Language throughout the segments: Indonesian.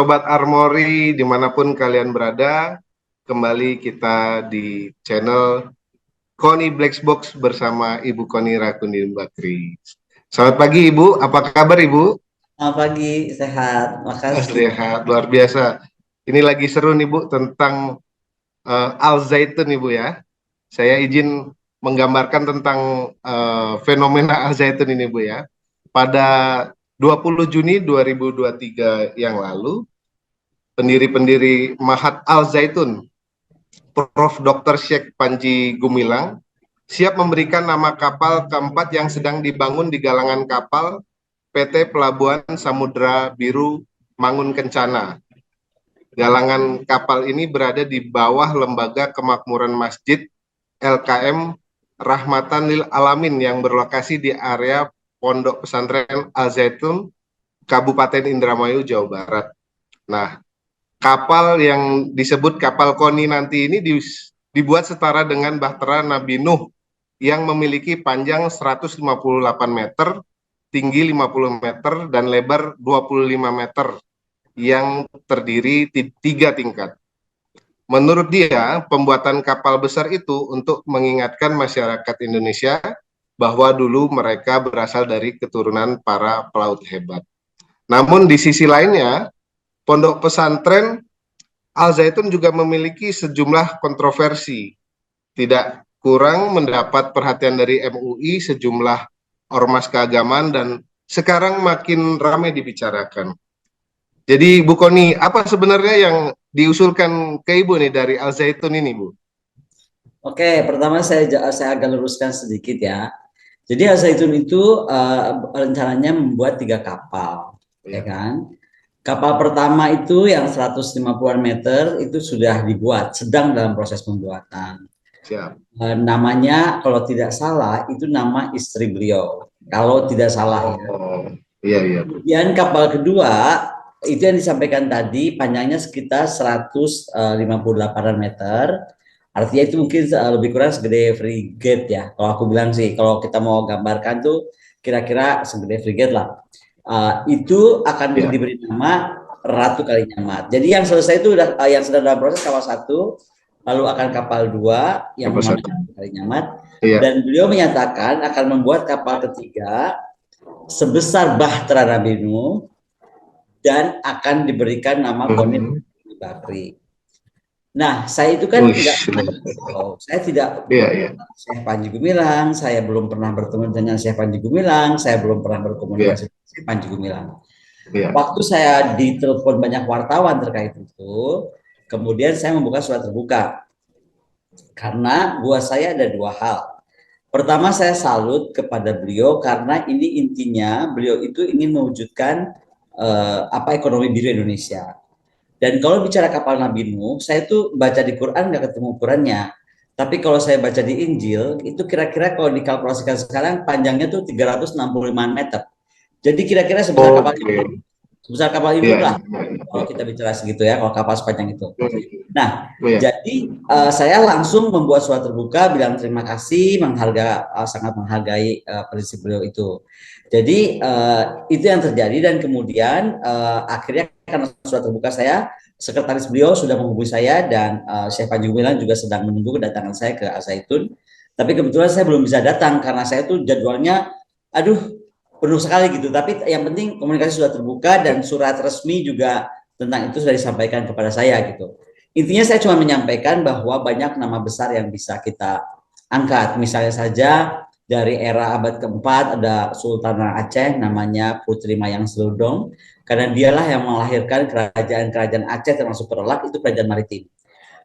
Sobat Armory dimanapun kalian berada, kembali kita di channel Koni Black Box bersama Ibu Koni Rakundin Bakri. Selamat pagi Ibu, apa kabar Ibu? Selamat pagi, sehat. Makasih. Sehat, luar biasa. Ini lagi seru nih Bu tentang Al Zaitun Ibu ya. Saya izin menggambarkan tentang fenomena Al Zaitun ini Bu ya. Pada 20 Juni 2023 yang lalu, pendiri-pendiri Mahat Al Zaitun, Prof. Dr. Syekh Panji Gumilang, siap memberikan nama kapal keempat yang sedang dibangun di galangan kapal PT Pelabuhan Samudra Biru Mangun Kencana. Galangan kapal ini berada di bawah Lembaga Kemakmuran Masjid LKM Rahmatan Lil Alamin yang berlokasi di area Pondok Pesantren Al Zaitun, Kabupaten Indramayu, Jawa Barat. Nah, kapal yang disebut kapal Koni nanti ini dibuat setara dengan Bahtera Nabi Nuh yang memiliki panjang 158 meter, tinggi 50 meter, dan lebar 25 meter yang terdiri 3 tingkat. Menurut dia, pembuatan kapal besar itu untuk mengingatkan masyarakat Indonesia bahwa dulu mereka berasal dari keturunan para pelaut hebat. Namun di sisi lainnya, Pondok Pesantren Al Zaitun juga memiliki sejumlah kontroversi. Tidak kurang mendapat perhatian dari MUI, sejumlah ormas keagamaan, dan sekarang makin ramai dibicarakan. Jadi Bu Koni, apa sebenarnya yang diusulkan ke Ibu nih dari Al Zaitun ini, Bu? Oke, pertama saya agak luruskan sedikit ya. Jadi Al Zaitun itu rencananya membuat 3 kapal, ya Ya, kan? Kapal pertama itu yang 150-an meter itu sudah dibuat, sedang dalam proses pembuatan. siap. Namanya kalau tidak salah itu nama istri beliau, kalau tidak salah ya. Oh, iya, iya, Bu. Kemudian kapal kedua itu yang disampaikan tadi panjangnya sekitar 158 meter. Artinya itu mungkin lebih kurang segede frigate ya. Kalau aku bilang sih, kalau kita mau gambarkan tuh kira-kira segede frigate lah. Itu akan Ya, diberi nama Ratu Kalinyamat. Jadi yang selesai itu udah yang sedang dalam proses kapal 1, lalu akan kapal 2 yang kapal satu. namanya Kalinyamat, Iya. dan beliau menyatakan akan membuat kapal ketiga sebesar Bahtera Nabi Nuh dan akan diberikan nama Koni Hmm. Bakri. Nah, saya itu kan nggak, Uish. saya tidak Iya, iya, Syekh Panji Gumilang, saya belum pernah bertemu dengan Syekh Panji Gumilang, saya belum pernah iya, berkomunikasi dengan Syekh Panji Gumilang. iya. Waktu saya ditelepon banyak wartawan terkait itu, kemudian saya membuka surat terbuka. Karena buat saya ada 2 hal. Pertama, saya salut kepada beliau karena ini intinya beliau itu ingin mewujudkan ekonomi biru Indonesia. Dan kalau bicara kapal Nabi Nuh, saya tuh baca di Quran nggak ketemu ukurannya. Tapi kalau saya baca di Injil, itu kira-kira kalau dikalkulasikan sekarang panjangnya tuh 365 meter. Jadi kira-kira Oke. sebesar kapal Iya, induk lah. iya, Kalau iya. kita bicara segitu ya, kalau kapal sepanjang itu. Nah, Iya. jadi saya langsung membuat surat terbuka, bilang terima kasih, sangat menghargai prinsip beliau itu. Jadi itu yang terjadi dan kemudian akhirnya karena surat terbuka saya, sekretaris beliau sudah menghubungi saya dan Syekh Panji Gumilang juga sedang menunggu kedatangan saya ke Al Zaitun. Tapi kebetulan saya belum bisa datang karena saya tuh jadwalnya, aduh penuh sekali gitu. Tapi yang penting komunikasi sudah terbuka dan surat resmi juga tentang itu sudah disampaikan kepada saya gitu. Intinya saya cuma menyampaikan bahwa banyak nama besar yang bisa kita angkat. Misalnya saja dari era abad keempat ada Sultanah Aceh namanya Putri Mayang Seludong, karena dialah yang melahirkan kerajaan-kerajaan Aceh termasuk Perlak, itu kerajaan maritim.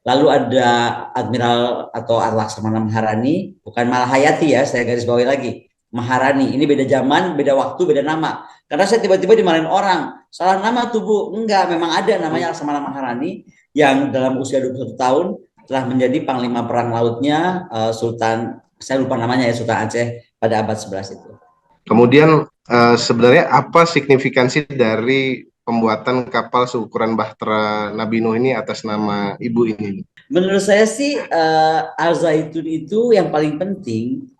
Lalu ada Admiral atau Laksamana Maharani, bukan Malahayati ya, saya garis bawahi lagi. Maharani, ini beda zaman, beda waktu, beda nama. Karena saya tiba-tiba dimarahin orang, salah nama tuh Bu. Enggak, memang ada namanya Laksamana Maharani yang dalam usia 21 tahun telah menjadi panglima perang lautnya Sultan, saya lupa namanya ya, Sultan Aceh pada abad 11 itu. Kemudian sebenarnya apa signifikansi dari pembuatan kapal seukuran Bahtera Nabi Nuh ini atas nama Ibu ini? Menurut saya sih Al Zaitun itu yang paling penting,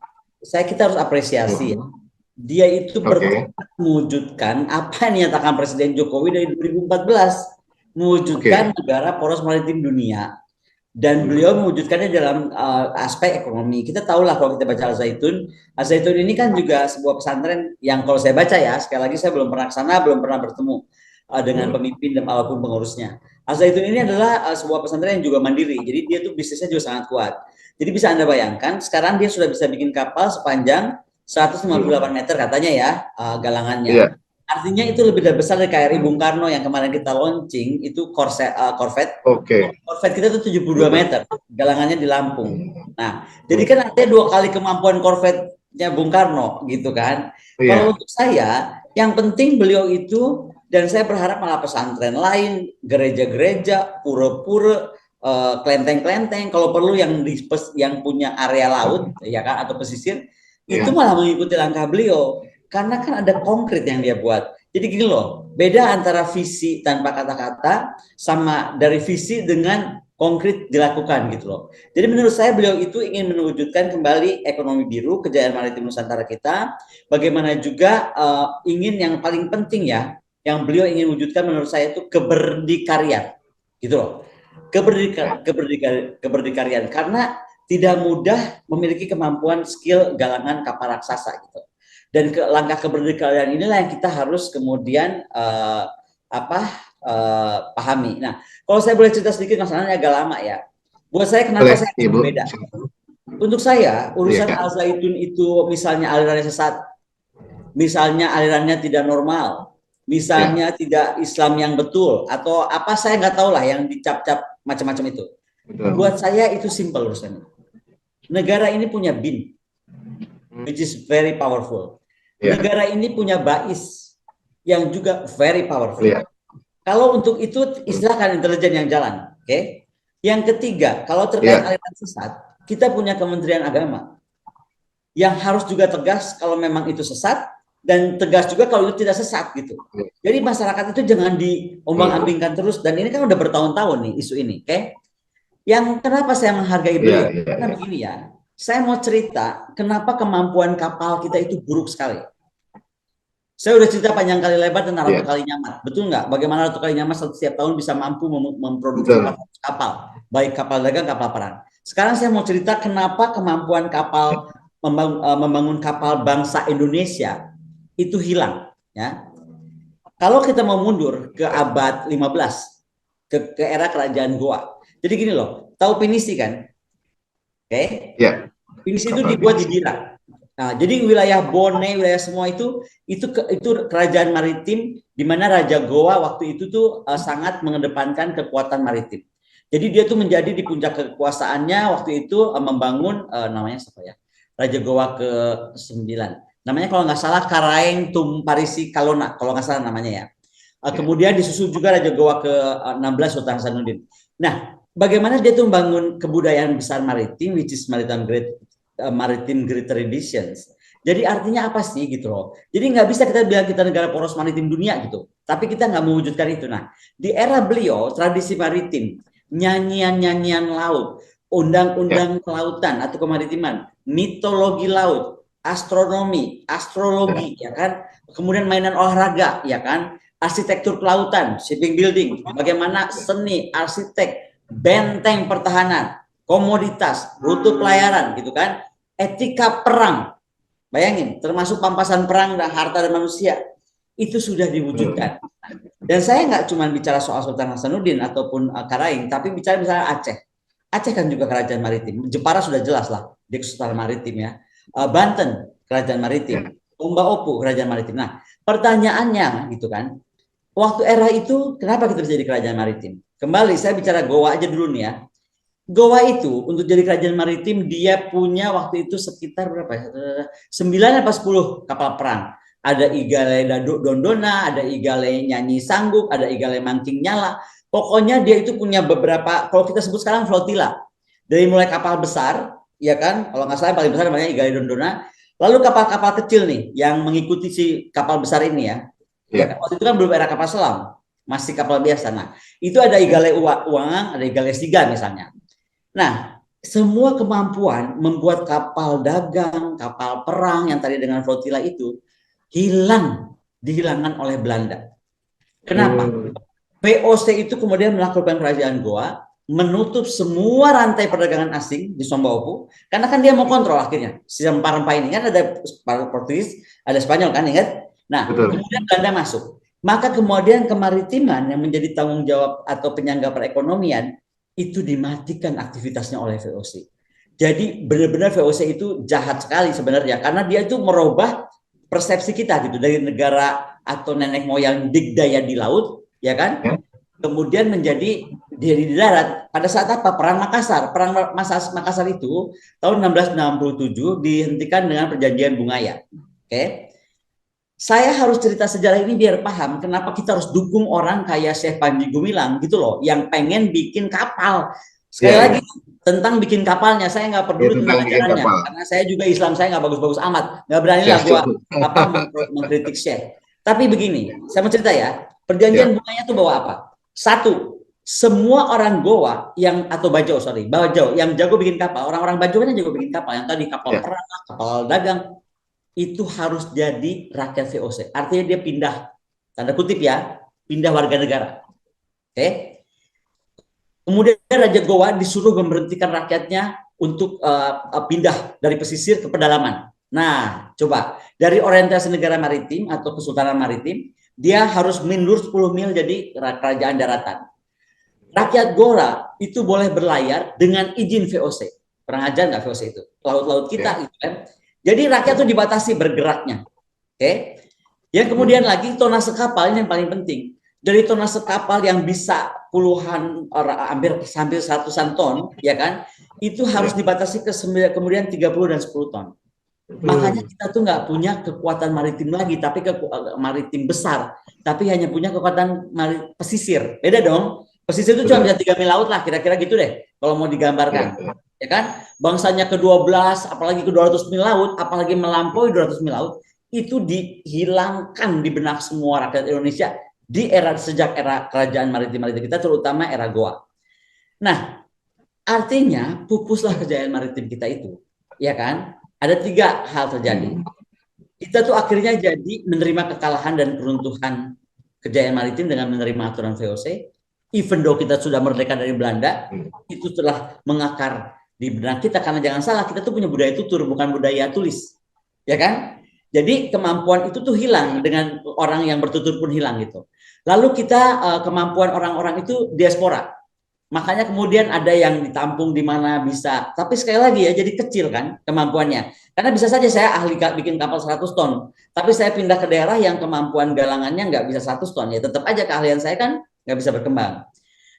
kita harus apresiasi ya. Dia itu Oke. bertekad mewujudkan apa yang dinyatakan Presiden Jokowi dari 2014. mewujudkan negara poros maritim dunia. Dan beliau mewujudkannya dalam aspek ekonomi. Kita tahulah kalau kita baca Al-Zaitun, Al-Zaitun ini kan juga sebuah pesantren yang kalau saya baca ya, sekali lagi saya belum pernah ke sana, belum pernah bertemu dengan pemimpin dan apapun pengurusnya. Al-Zaitun ini adalah sebuah pesantren yang juga mandiri, jadi dia tuh bisnisnya juga sangat kuat. Jadi bisa Anda bayangkan, sekarang dia sudah bisa bikin kapal sepanjang 158 meter katanya ya, galangannya. Iya. Artinya itu lebih besar dari KRI Bung Karno yang kemarin kita launching, itu Corvette. Oke. Corvette kita itu 72 meter, galangannya di Lampung. Nah, jadi kan artinya 2 kali kemampuan Corvette-nya Bung Karno gitu kan. Iya. Kalau untuk saya, yang penting beliau itu, dan saya berharap malah pesantren lain, gereja-gereja, pura-pura, kelenteng-kelenteng, kalau perlu yang punya area laut, ya kan, atau pesisir, itu malah mengikuti langkah beliau. Karena kan ada konkret yang dia buat. Jadi gini loh, beda antara visi tanpa kata-kata sama dari visi dengan konkret dilakukan gitu loh. Jadi menurut saya beliau itu ingin mewujudkan kembali ekonomi biru, kejayaan maritim Nusantara kita. Bagaimana juga ingin yang paling penting ya, yang beliau ingin wujudkan menurut saya itu keberdikarian, gitu loh. Keberdikarian karena tidak mudah memiliki kemampuan skill galangan kapal raksasa gitu. Dan langkah keberdikarian inilah yang kita harus kemudian pahami. Nah, kalau saya boleh cerita sedikit, masalahnya agak lama ya. Buat saya kenapa saya berbeda? Untuk saya urusan Al-Zaitun itu misalnya alirannya sesat, misalnya alirannya tidak normal, misalnya tidak Islam yang betul, atau apa saya nggak tahu lah yang dicap-cap macam-macam itu. Buat saya itu simpel urusannya. Negara ini punya BIN, which is very powerful. Negara ini punya BAIS yang juga very powerful. Kalau untuk itu istilahkan intelijen yang jalan, oke? Yang ketiga, kalau terkait aliran sesat, kita punya Kementerian Agama yang harus juga tegas kalau memang itu sesat dan tegas juga kalau itu tidak sesat gitu. Jadi masyarakat itu jangan diombang-ambingkan terus, dan ini kan udah bertahun-tahun nih isu ini, oke? Yang kenapa saya menghargai beliau? Karena begini ya, saya mau cerita kenapa kemampuan kapal kita itu buruk sekali. Saya udah cerita panjang kali lebar tentang Ratu Kalinyamat, betul nggak? Bagaimana Ratu Kalinyamat setiap tahun bisa mampu memproduksi kapal, baik kapal dagang, kapal perang. Sekarang saya mau cerita kenapa kemampuan kapal membangun kapal bangsa Indonesia itu hilang. Ya, kalau kita mau mundur ke abad 15, ke era kerajaan Goa. Jadi gini loh, tahu pinisi kan? Oke? Pinisi itu dibuat di Bira. Nah, jadi wilayah Bone, wilayah semua itu kerajaan maritim di mana Raja Goa waktu itu tuh sangat mengedepankan kekuatan maritim. Jadi dia tuh menjadi di puncak kekuasaannya waktu itu membangun namanya siapa ya? Raja Goa ke-9. Namanya kalau nggak salah Karaeng Tumparisi Kalona, kalau nggak salah namanya ya. Kemudian disusul juga Raja Goa ke-16 Sultan Hasanuddin. Nah, bagaimana dia tuh membangun kebudayaan besar maritim, which is Maritime Great Traditions. Jadi artinya apa sih gitu loh. Jadi nggak bisa kita bilang kita negara poros maritim dunia gitu. Tapi kita nggak mewujudkan itu. Nah, di era beliau, tradisi maritim, nyanyian-nyanyian laut, undang-undang kelautan atau kemaritiman, mitologi laut, astronomi, astrologi, ya kan. Kemudian mainan olahraga, ya kan. Arsitektur kelautan, shipping building, bagaimana seni, arsitek, benteng pertahanan, komoditas, rute pelayaran gitu kan, etika perang, bayangin, termasuk pampasan perang dan harta dan manusia, itu sudah diwujudkan. Dan saya nggak cuma bicara soal Sultan Hasanuddin ataupun Karaing, tapi bicara misalnya Aceh. Aceh kan juga kerajaan maritim. Jepara sudah jelas lah, dia kesultanan maritim ya. Banten, kerajaan maritim. Umba Opu, kerajaan maritim. Nah, pertanyaannya gitu kan, waktu era itu kenapa kita bisa jadi kerajaan maritim? Kembali saya bicara Goa aja dulu nih ya. Goa itu untuk jadi kerajaan maritim dia punya waktu itu sekitar berapa ya? 9 atau 10 kapal perang. Ada Igale Dondona, ada Igale Nyanyi Sangguk, ada Igale Mancing Nyala. Pokoknya dia itu punya beberapa, kalau kita sebut sekarang flotila. Dari mulai kapal besar, ya kan? Kalau nggak salah yang paling besar namanya Igale Dondona. Lalu kapal-kapal kecil nih yang mengikuti si kapal besar ini ya. Ya, waktu itu kan belum era kapal selam, masih kapal biasa. Nah, itu ada Igale Uangang, ada Igale Siga misalnya. Nah, semua kemampuan membuat kapal dagang, kapal perang yang tadi dengan flotila itu dihilangkan oleh Belanda. Kenapa? VOC itu kemudian melakukan kerajaan Goa, menutup semua rantai perdagangan asing di Sombaopu, karena kan dia mau kontrol akhirnya. Si rempah-rempah ini kan ada Portugis, ada Spanyol kan, ingat? Nah, Betul. kemudian Belanda masuk. Maka kemudian kemaritiman yang menjadi tanggung jawab atau penyangga perekonomian itu dimatikan aktivitasnya oleh VOC. Jadi benar-benar VOC itu jahat sekali sebenarnya karena dia itu merubah persepsi kita gitu dari negara atau nenek moyang digdaya di laut, ya kan? Ya. Kemudian menjadi di darat. Pada saat apa? Perang Makassar. Perang Makassar itu tahun 1667 dihentikan dengan perjanjian Bungaya. Oke. Saya harus cerita sejarah ini biar paham kenapa kita harus dukung orang kayak Syekh Panji Gumilang gitu loh, yang pengen bikin kapal. Sekali Ya, lagi ya. tentang bikin kapalnya, saya nggak Ya, peduli tentang tentang bikin ajarannya, kapal. karena saya juga Islam saya nggak bagus-bagus amat, nggak berani lah Siap, gua cukup. apa mengkritik Syekh. Tapi begini, saya mau cerita ya, Ya, perjanjian Bunganya itu bawa apa? Satu, semua orang Goa yang atau Bajau yang jago bikin kapal, orang-orang Bajau kan yang jago bikin kapal, yang tadi kapal ya, perang, kapal dagang, itu harus jadi rakyat VOC. Artinya dia pindah, tanda kutip ya, pindah warga negara. Oke. Kemudian Raja Gowa disuruh memberhentikan rakyatnya untuk pindah dari pesisir ke pedalaman. Nah, coba dari orientasi negara maritim atau kesultanan maritim, dia harus mundur 10 mil jadi kerajaan daratan. Rakyat Goa itu boleh berlayar dengan izin VOC. Pernah aja nggak VOC itu? Laut-laut ya, kita gitu kan. Jadi rakyat itu dibatasi bergeraknya. Oke. Yang kemudian lagi tonase kapal ini yang paling penting. Dari tonase kapal yang bisa puluhan hampir ratusan ton, ya kan? Itu harus ya. dibatasi ke kemudian 30 dan 10 ton. Makanya kita tuh nggak punya kekuatan maritim lagi, tapi maritim besar, tapi hanya punya kekuatan pesisir. Beda dong. Pesisir itu cuma Betul. bisa 3 mil laut lah, kira-kira gitu deh. Kalau mau Ya, digambarkan, ya. ya kan? Bangsanya ke-12, apalagi ke 200 mil laut, apalagi melampaui 200 mil laut, itu dihilangkan di benak semua rakyat Indonesia di sejak era kerajaan maritim kita, terutama era Goa. Nah, artinya pupuslah kejayaan maritim kita itu, ya kan? Ada 3 hal terjadi. Kita tuh akhirnya jadi menerima kekalahan dan keruntuhan kejayaan maritim dengan menerima aturan VOC. Even though kita sudah merdeka dari Belanda, itu telah mengakar di benak kita, karena jangan salah, kita tuh punya budaya tutur, bukan budaya tulis, ya kan? Jadi kemampuan itu tuh hilang dengan orang yang bertutur pun hilang gitu. Lalu kita kemampuan orang-orang itu diaspora. Makanya kemudian ada yang ditampung di mana bisa. Tapi sekali lagi ya, jadi kecil kan kemampuannya. Karena bisa saja saya ahli bikin kapal 100 ton. Tapi saya pindah ke daerah yang kemampuan galangannya nggak bisa 100 ton. Ya tetap aja keahlian saya kan nggak bisa berkembang.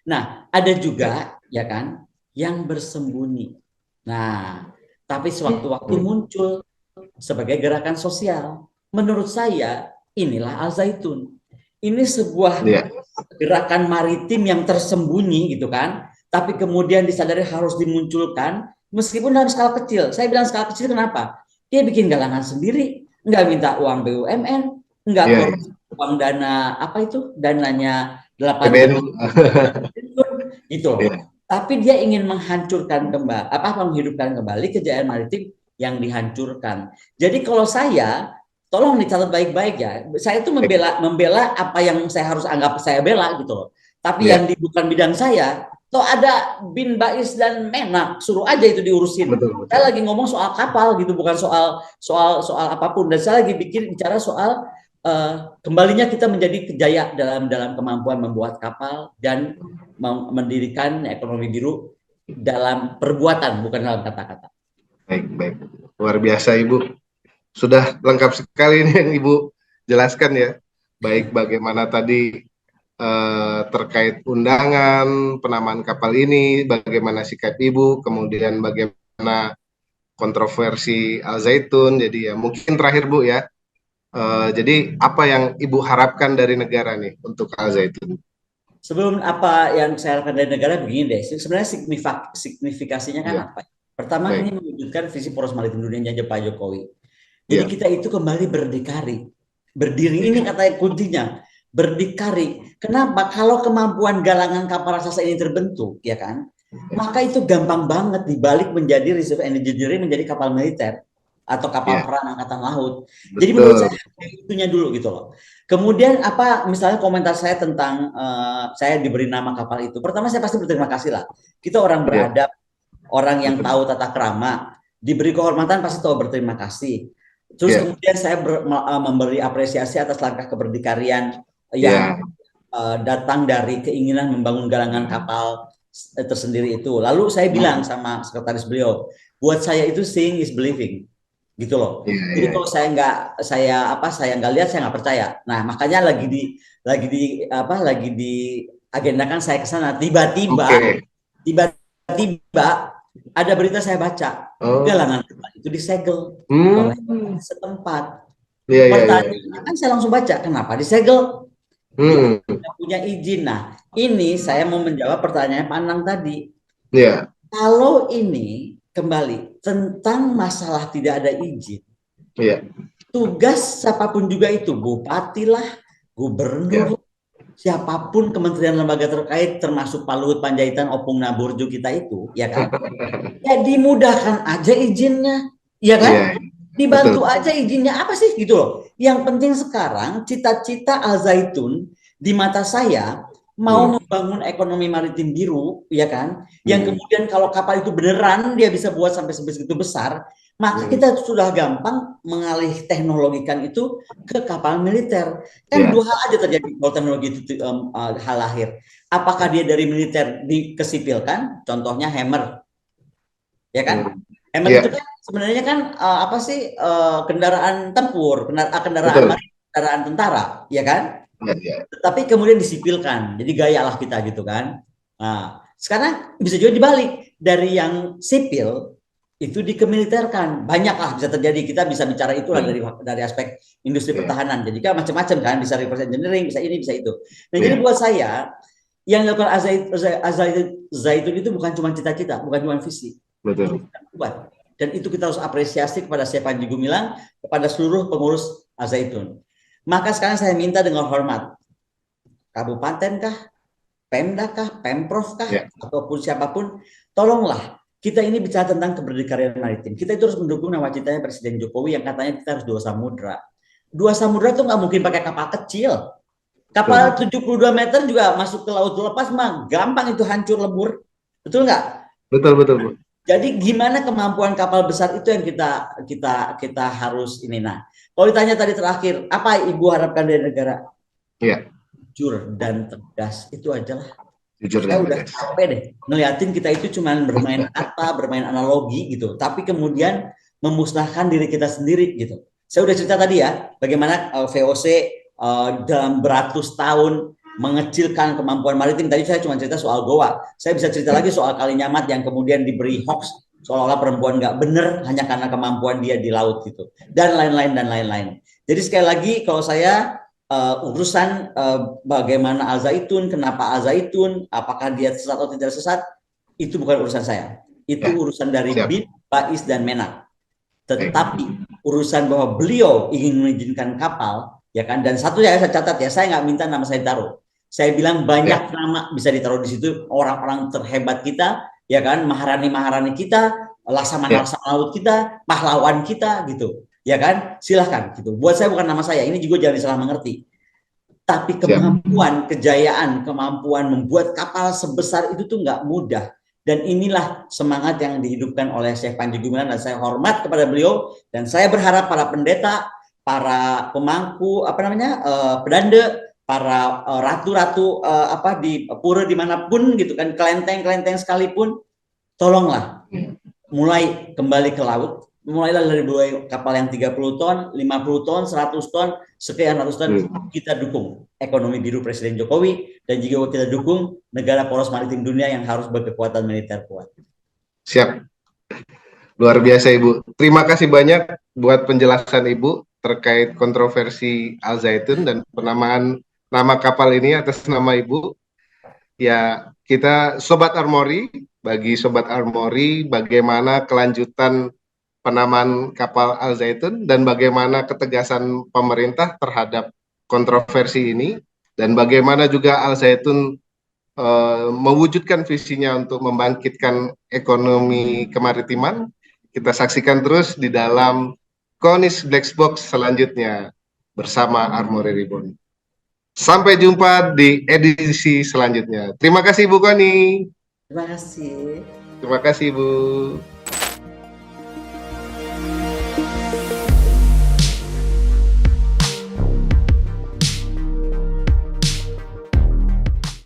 Nah, ada juga ya kan yang bersembunyi. Nah, tapi sewaktu-waktu muncul sebagai gerakan sosial. Menurut saya inilah Al Zaitun. Ini sebuah Ya, gerakan maritim yang tersembunyi gitu kan, tapi kemudian disadari harus dimunculkan meskipun dalam skala kecil. Saya bilang skala kecil kenapa? Dia bikin galangan sendiri, nggak minta uang BUMN, nggak ya, ya. korupsi uang dana apa itu dananya 8 PBNU. triliun gitu. Ya, Tapi dia ingin menghancurkan kembali menghidupkan kembali kejayaan maritim yang dihancurkan. Jadi kalau saya tolong dicatat baik-baik ya. Saya itu baik. membela apa yang saya harus anggap saya bela gitu loh. Tapi yang Ya, di bukan bidang saya, toh ada Bin Bais dan Menak, suruh aja itu diurusin. betul, betul. Saya lagi ngomong soal kapal gitu, bukan soal apapun. Dan saya lagi bicara soal kembalinya kita menjadi kejaya dalam kemampuan membuat kapal dan mendirikan ekonomi biru dalam perbuatan, bukan dalam kata-kata. Baik, baik. Luar biasa, Ibu. Sudah lengkap sekali nih yang Ibu jelaskan ya. Baik bagaimana tadi terkait undangan penamaan kapal ini, bagaimana sikap Ibu, kemudian bagaimana kontroversi Al Zaitun. Jadi ya mungkin terakhir Bu ya. Jadi apa yang Ibu harapkan dari negara nih untuk Al Zaitun? Sebelum apa yang saya harapkan dari negara begini deh, sebenarnya signifikasinya kan Ya, apa? Pertama, ini baik. mewujudkan visi poros maritim dunia Pak Jokowi. Jadi Ya, kita itu kembali berdikari, berdiri, ini kata kuncinya, berdikari. Kenapa? Kalau kemampuan galangan kapal raksasa ini terbentuk, ya kan? Maka itu gampang banget dibalik menjadi reserve engineering menjadi kapal militer. atau kapal Ya, perang angkatan laut. Jadi menurut betul. saya itunya dulu gitu loh. Kemudian apa misalnya komentar saya tentang saya diberi nama kapal itu. Pertama saya pasti berterima kasih lah. Kita orang Ya, beradab, orang yang betul. tahu tata krama, diberi kehormatan pasti tahu berterima kasih. Terus Ya, kemudian saya memberi apresiasi atas langkah keberdikarian yang ya, datang dari keinginan membangun galangan kapal tersendiri itu. Lalu saya bilang sama sekretaris beliau, buat saya itu seeing is believing, gitu loh. ya, Jadi ya. kalau saya nggak lihat saya nggak percaya. Nah makanya lagi di agendakan saya ke sana. Oke. Tiba-tiba ada berita saya baca Oh, galangan kapal itu disegel oleh hmm, setempat. iya, iya, iya, Pertanyaannya iya. kan saya langsung baca kenapa disegel? Dia Hmm, tidak punya izin. Nah, ini saya mau menjawab pertanyaan Panang tadi. iya, Kalau ini kembali tentang masalah tidak ada izin, iya, tugas siapapun juga itu, bupati lah, iya. gubernur, siapapun kementerian lembaga terkait, termasuk Pak Luhut Panjaitan, Opung Naburjo kita itu, ya kan? Ya dimudahkan aja izinnya, ya Iya, kan? betul. Dibantu aja izinnya apa sih gitu loh. Yang penting sekarang cita-cita Al Zaitun di mata saya mau Hmm, membangun ekonomi maritim biru, ya kan? Yang hmm, kemudian kalau kapal itu beneran dia bisa buat sampai sebegitu besar, maka hmm. kita sudah gampang mengalih teknologikan itu ke kapal militer. Kan Iya, dua hal aja terjadi kalau teknologi itu hal lahir. Apakah dia dari militer dikesipilkan? Contohnya Hammer, ya kan? hmm, Hammer iya, itu kan sebenarnya kan apa sih kendaraan tempur, kendaraan betul. marinir, kendaraan tentara, ya kan? Iya, iya. Tetapi kemudian disipilkan, jadi gaya lah kita gitu kan. Nah, sekarang bisa juga dibalik dari yang sipil itu dikemiliterkan, banyak lah bisa terjadi. Kita bisa bicara itulah Hmm, dari aspek industri iya, pertahanan. Jadi kan macam-macam kan, bisa reverse engineering, bisa ini, bisa itu. Nah, jadi iya, buat saya yang dilakukan Zaitun itu bukan cuma cita-cita, bukan cuma visi, itu betul. kita buat. Dan itu kita harus apresiasi kepada Syekh Panji Gumilang, kepada seluruh pengurus Zaitun. Maka sekarang saya minta dengan hormat, kabupaten kah, Pemda kah, Pemprov kah, Iya, ataupun siapapun, tolonglah kita ini bicara tentang kemerdekaan maritim. Kita itu harus mendukung nawacitanya Presiden Jokowi yang katanya kita harus dua samudra. Dua samudra itu nggak mungkin pakai kapal kecil. betul, Kapal betul. 72 meter juga masuk ke laut lepas mah gampang itu hancur lebur. Betul nggak? Betul, betul, Bu. Jadi gimana kemampuan kapal besar itu yang kita harus ini. Nah, kalau ditanya tadi terakhir, apa Ibu harapkan dari negara? Iya, Jujur dan tegas itu aja lah. jujur Saya dan udah tegas. capek deh ngeliatin kita itu cuma bermain kata, bermain analogi gitu, tapi kemudian memusnahkan diri kita sendiri gitu. Saya udah cerita tadi ya, bagaimana VOC dalam beratus tahun mengecilkan kemampuan maritim. Tadi saya cuma cerita soal Goa. Saya bisa cerita Ya, lagi soal Kalinyamat yang kemudian diberi hoax seolah-olah perempuan nggak bener hanya karena kemampuan dia di laut gitu, dan lain-lain dan lain-lain. Jadi sekali lagi kalau saya urusan bagaimana Al Zaitun, kenapa Al Zaitun, apakah dia sesat atau tidak sesat, itu bukan urusan saya. Itu ya, urusan dari siap. BIN, Bais, dan Menak. Baik. Tetapi urusan bahwa beliau ingin mengizinkan kapal, ya kan? Dan satu ya saya catat ya, saya nggak minta nama saya ditaruh. Saya bilang Ya, banyak nama bisa ditaruh di situ, orang-orang terhebat kita, ya kan? Maharani-maharani kita, ya, laksamana-laksamana laut kita, pahlawan kita, gitu. Ya kan? Silahkan gitu. Buat saya bukan nama saya. Ini juga jangan disalah mengerti, tapi siap. kemampuan, kejayaan, kemampuan membuat kapal sebesar itu tuh nggak mudah. Dan inilah semangat yang dihidupkan oleh Syekh Panji Gumilang, dan saya hormat kepada beliau, dan saya berharap para pendeta, para pemangku apa namanya pedande, para ratu-ratu apa di pura dimanapun gitu kan, kelenteng-kelenteng sekalipun, tolonglah mulai kembali ke laut, mulailah dari dua kapal yang 30 ton, 50 ton, 100 ton, sekian ratus ton, Hmm, kita dukung ekonomi biru Presiden Jokowi, dan juga kita dukung negara poros maritim dunia yang harus berkekuatan militer kuat. siap. Luar biasa, Ibu. Terima kasih banyak buat penjelasan Ibu terkait kontroversi Al Zaitun dan penamaan nama kapal ini atas nama Ibu. Ya, kita Sobat Armori, bagi Sobat Armori, bagaimana kelanjutan penamaan kapal Al Zaitun dan bagaimana ketegasan pemerintah terhadap kontroversi ini dan bagaimana juga Al Zaitun mewujudkan visinya untuk membangkitkan ekonomi kemaritiman. kita saksikan terus di dalam Konis Black Box selanjutnya bersama Armory Ribbon. Sampai jumpa di edisi selanjutnya. Terima kasih Bu Koni. Terima kasih. Terima kasih Bu.